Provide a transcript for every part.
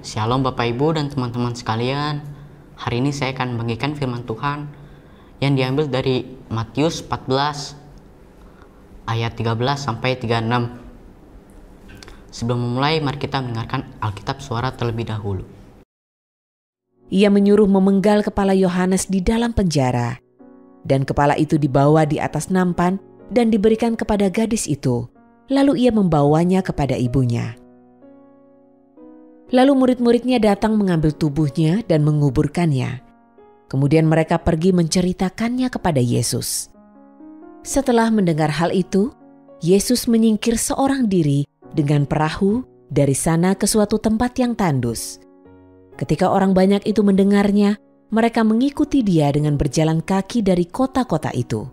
Shalom Bapak Ibu dan teman-teman sekalian. Hari ini saya akan membagikan firman Tuhan yang diambil dari Matius 14 ayat 13 sampai 36. Sebelum memulai, mari kita mendengarkan Alkitab suara terlebih dahulu. Ia menyuruh memenggal kepala Yohanes di dalam penjara, dan kepala itu dibawa di atas nampan dan diberikan kepada gadis itu. Lalu ia membawanya kepada ibunya. Lalu murid-muridnya datang mengambil tubuhnya dan menguburkannya. Kemudian mereka pergi menceritakannya kepada Yesus. Setelah mendengar hal itu, Yesus menyingkir seorang diri dengan perahu dari sana ke suatu tempat yang tandus. Ketika orang banyak itu mendengarnya, mereka mengikuti dia dengan berjalan kaki dari kota-kota itu.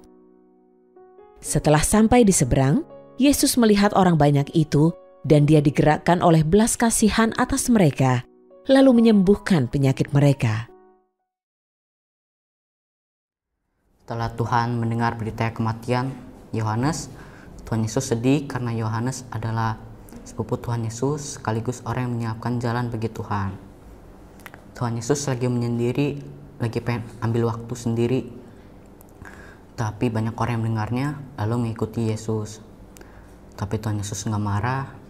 Setelah sampai di seberang, Yesus melihat orang banyak itu dan dia digerakkan oleh belas kasihan atas mereka, lalu menyembuhkan penyakit mereka. Setelah Tuhan mendengar berita kematian Yohanes, Tuhan Yesus sedih karena Yohanes adalah sepupu Tuhan Yesus sekaligus orang yang menyiapkan jalan bagi Tuhan. Tuhan Yesus lagi menyendiri, lagi pengen ambil waktu sendiri, tapi banyak orang yang mendengarnya lalu mengikuti Yesus. Tapi Tuhan Yesus nggak marah,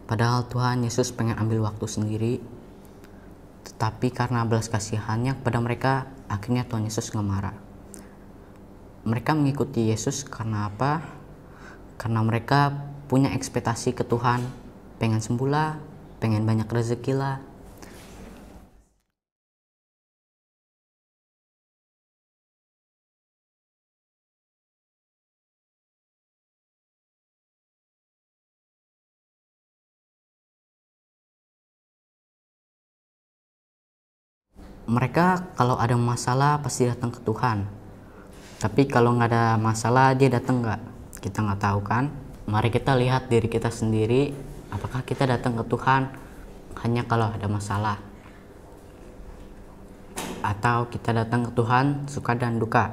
padahal Tuhan Yesus pengen ambil waktu sendiri. Tetapi karena belas kasihannya kepada mereka, akhirnya Tuhan Yesus nggak marah. Mereka mengikuti Yesus karena apa? Karena mereka punya ekspektasi ke Tuhan, pengen sembuh lah, pengen banyak rezeki lah. Mereka kalau ada masalah pasti datang ke Tuhan. Tapi kalau nggak ada masalah dia datang nggak? Kita nggak tahu kan? Mari kita lihat diri kita sendiri. Apakah kita datang ke Tuhan hanya kalau ada masalah? Atau kita datang ke Tuhan suka dan duka?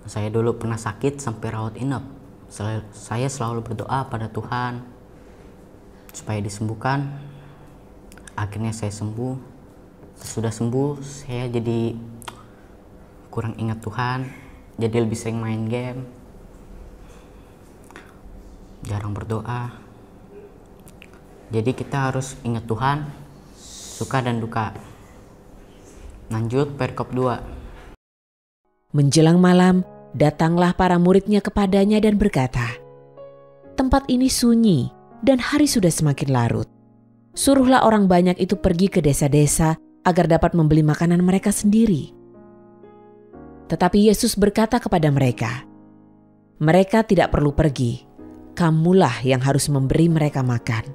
Saya dulu pernah sakit sampai rawat inap. Saya selalu berdoa pada Tuhan supaya disembuhkan. Akhirnya saya sembuh. Sudah sembuh, saya jadi kurang ingat Tuhan, jadi lebih sering main game, jarang berdoa. Jadi kita harus ingat Tuhan, suka dan duka. Lanjut perikop 2. Menjelang malam, datanglah para muridnya kepadanya dan berkata, "Tempat ini sunyi dan hari sudah semakin larut. Suruhlah orang banyak itu pergi ke desa-desa agar dapat membeli makanan mereka sendiri." Tetapi Yesus berkata kepada mereka, "Mereka tidak perlu pergi, kamulah yang harus memberi mereka makan."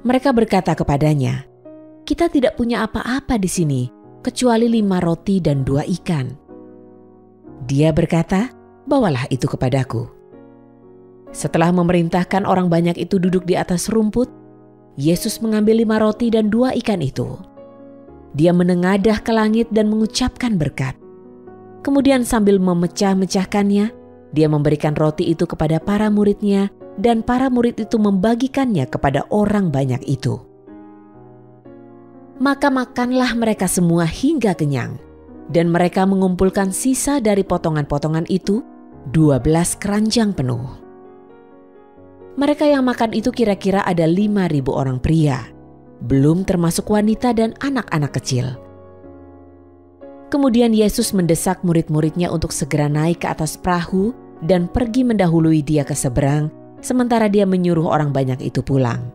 Mereka berkata kepadanya, "Kita tidak punya apa-apa di sini, kecuali 5 roti dan 2 ikan." Dia berkata, "Bawalah itu kepadaku." Setelah memerintahkan orang banyak itu duduk di atas rumput, Yesus mengambil 5 roti dan 2 ikan itu. Dia menengadah ke langit dan mengucapkan berkat. Kemudian sambil memecah-mecahkannya, dia memberikan roti itu kepada para muridnya dan para murid itu membagikannya kepada orang banyak itu. Maka makanlah mereka semua hingga kenyang, dan mereka mengumpulkan sisa dari potongan-potongan itu 12 keranjang penuh. Mereka yang makan itu kira-kira ada 5.000 orang pria, belum termasuk wanita dan anak-anak kecil. Kemudian Yesus mendesak murid-muridnya untuk segera naik ke atas perahu dan pergi mendahului dia ke seberang, sementara dia menyuruh orang banyak itu pulang.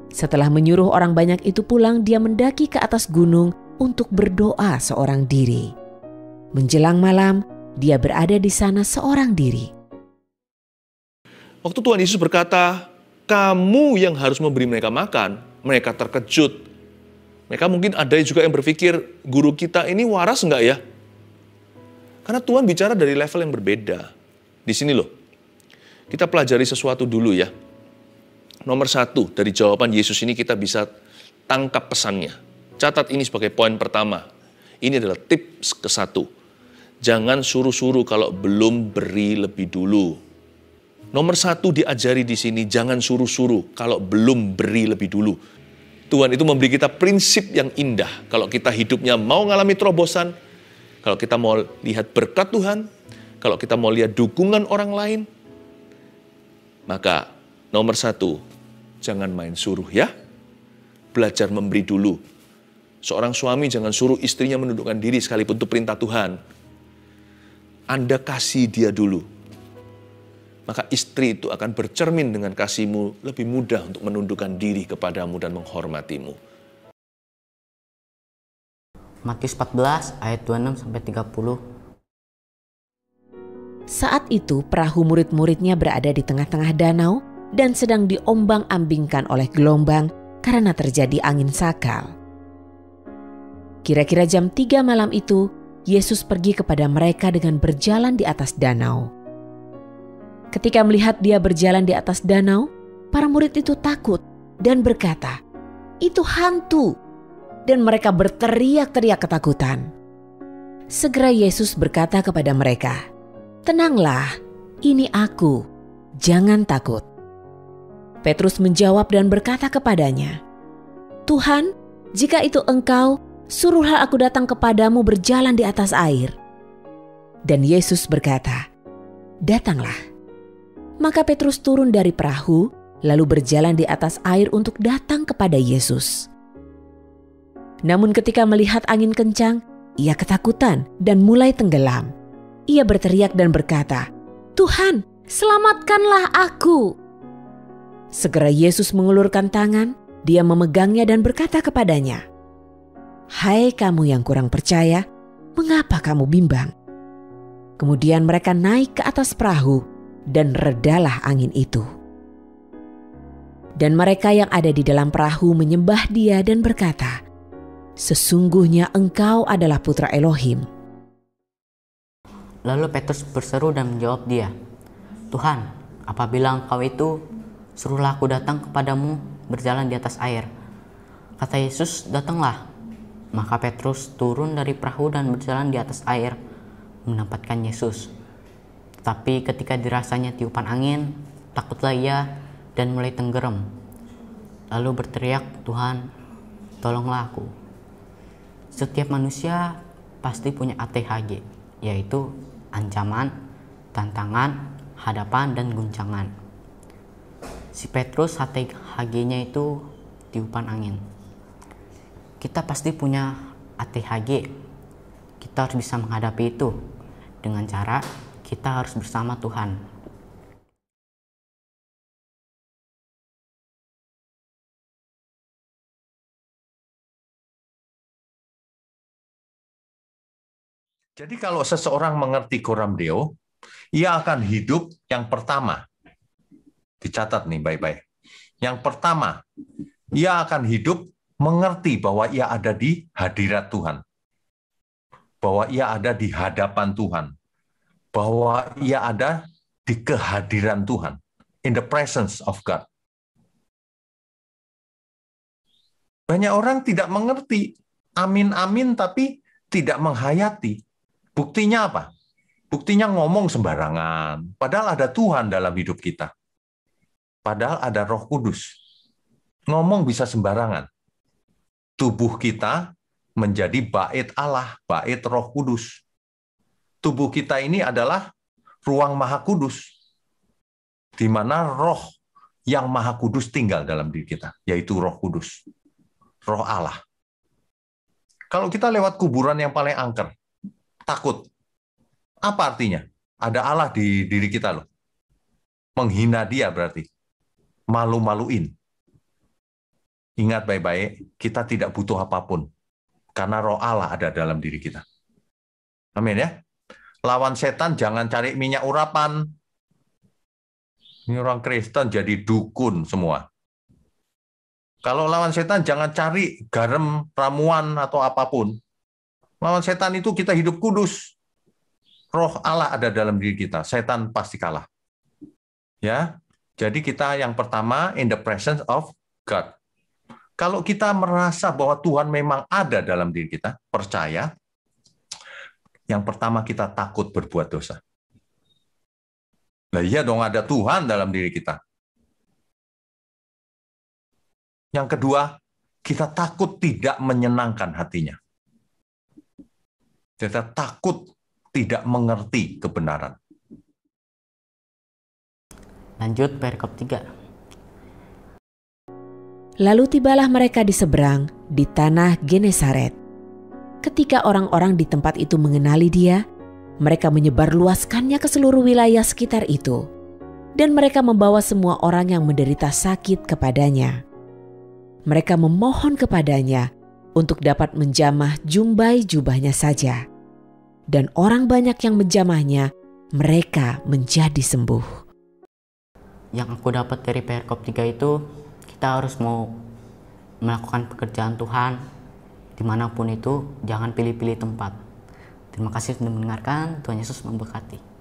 Setelah menyuruh orang banyak itu pulang, dia mendaki ke atas gunung untuk berdoa seorang diri. Menjelang malam, dia berada di sana seorang diri. Waktu Tuhan Yesus berkata, "Kamu yang harus memberi mereka makan," mereka terkejut. Mereka mungkin ada juga yang berpikir, guru kita ini waras enggak ya? Karena Tuhan bicara dari level yang berbeda. Di sini loh, kita pelajari sesuatu dulu ya. Nomor 1 dari jawaban Yesus ini kita bisa tangkap pesannya. Catat ini sebagai poin pertama. Ini adalah tips ke-1. Jangan suruh-suruh kalau belum beri lebih dulu. Nomor satu diajari di sini, jangan suruh-suruh kalau belum beri lebih dulu. Tuhan itu memberi kita prinsip yang indah. Kalau kita hidupnya mau ngalami terobosan, kalau kita mau lihat berkat Tuhan, kalau kita mau lihat dukungan orang lain, maka nomor satu, jangan main suruh ya. Belajar memberi dulu. Seorang suami jangan suruh istrinya menundukkan diri sekalipun itu perintah Tuhan. Anda kasih dia dulu. Maka istri itu akan bercermin dengan kasihmu lebih mudah untuk menundukkan diri kepadamu dan menghormatimu. Matius 14 ayat 26-30. Saat itu perahu murid-muridnya berada di tengah-tengah danau dan sedang diombang-ambingkan oleh gelombang karena terjadi angin sakal. Kira-kira jam 3 malam itu, Yesus pergi kepada mereka dengan berjalan di atas danau. Ketika melihat dia berjalan di atas danau, para murid itu takut dan berkata, "Itu hantu." Dan mereka berteriak-teriak ketakutan. Segera Yesus berkata kepada mereka, "Tenanglah, ini aku, jangan takut." Petrus menjawab dan berkata kepadanya, "Tuhan, jika itu Engkau, suruhlah aku datang kepadamu berjalan di atas air." Dan Yesus berkata, "Datanglah." Maka Petrus turun dari perahu, lalu berjalan di atas air untuk datang kepada Yesus. Namun ketika melihat angin kencang, ia ketakutan dan mulai tenggelam. Ia berteriak dan berkata, "Tuhan, selamatkanlah aku." Segera Yesus mengulurkan tangan, dia memegangnya dan berkata kepadanya, "Hai kamu yang kurang percaya, mengapa kamu bimbang?" Kemudian mereka naik ke atas perahu dan redalah angin itu. Dan mereka yang ada di dalam perahu menyembah dia dan berkata, "Sesungguhnya Engkau adalah Putra Elohim." Lalu Petrus berseru dan menjawab dia, "Tuhan, apabila Engkau itu, suruhlah aku datang kepadamu berjalan di atas air." Kata Yesus, "Datanglah." Maka Petrus turun dari perahu dan berjalan di atas air, mendapatkan Yesus. Tapi ketika dirasanya tiupan angin, takutlah ia dan mulai tenggelam. Lalu berteriak, "Tuhan, tolonglah aku." Setiap manusia pasti punya ATHG, yaitu ancaman, tantangan, hadapan, dan guncangan. Si Petrus ATHG-nya itu tiupan angin. Kita pasti punya ATHG. Kita harus bisa menghadapi itu dengan cara kita harus bersama Tuhan. Jadi kalau seseorang mengerti Coram Deo, ia akan hidup yang pertama. Dicatat nih baik-baik. Yang pertama, ia akan hidup mengerti bahwa ia ada di hadirat Tuhan. Bahwa ia ada di hadapan Tuhan. Bahwa ia ada di kehadiran Tuhan. In the presence of God. Banyak orang tidak mengerti. Amin-amin tapi tidak menghayati. Buktinya apa? Buktinya ngomong sembarangan. Padahal ada Tuhan dalam hidup kita. Padahal ada Roh Kudus. Ngomong bisa sembarangan. Tubuh kita menjadi bait Allah, bait Roh Kudus. Tubuh kita ini adalah ruang Maha Kudus, di mana Roh yang Maha Kudus tinggal dalam diri kita, yaitu Roh Kudus, Roh Allah. Kalau kita lewat kuburan yang paling angker, takut. Apa artinya? Ada Allah di diri kita loh. Menghina dia berarti. Malu-maluin. Ingat baik-baik, kita tidak butuh apapun. Karena Roh Allah ada dalam diri kita. Amin ya. Lawan setan jangan cari minyak urapan. Ini orang Kristen jadi dukun semua. Kalau lawan setan jangan cari garam, ramuan, atau apapun. Lawan setan itu kita hidup kudus. Roh Allah ada dalam diri kita. Setan pasti kalah. Ya, jadi kita yang pertama in the presence of God. Kalau kita merasa bahwa Tuhan memang ada dalam diri kita, percaya, yang pertama kita takut berbuat dosa. Nah, iya dong, ada Tuhan dalam diri kita. Yang kedua, kita takut tidak menyenangkan hatinya. Kita takut tidak mengerti kebenaran. Lanjut perikop 3. Lalu tibalah mereka di seberang, di tanah Genesaret. Ketika orang-orang di tempat itu mengenali dia, mereka menyebarluaskannya ke seluruh wilayah sekitar itu. Dan mereka membawa semua orang yang menderita sakit kepadanya. Mereka memohon kepadanya untuk dapat menjamah jumbai jubahnya saja. Dan orang banyak yang menjamahnya, mereka menjadi sembuh. Yang aku dapat dari perikop 3 itu, kita harus mau melakukan pekerjaan Tuhan dimanapun itu, jangan pilih-pilih tempat. Terima kasih sudah mendengarkan. Tuhan Yesus memberkati.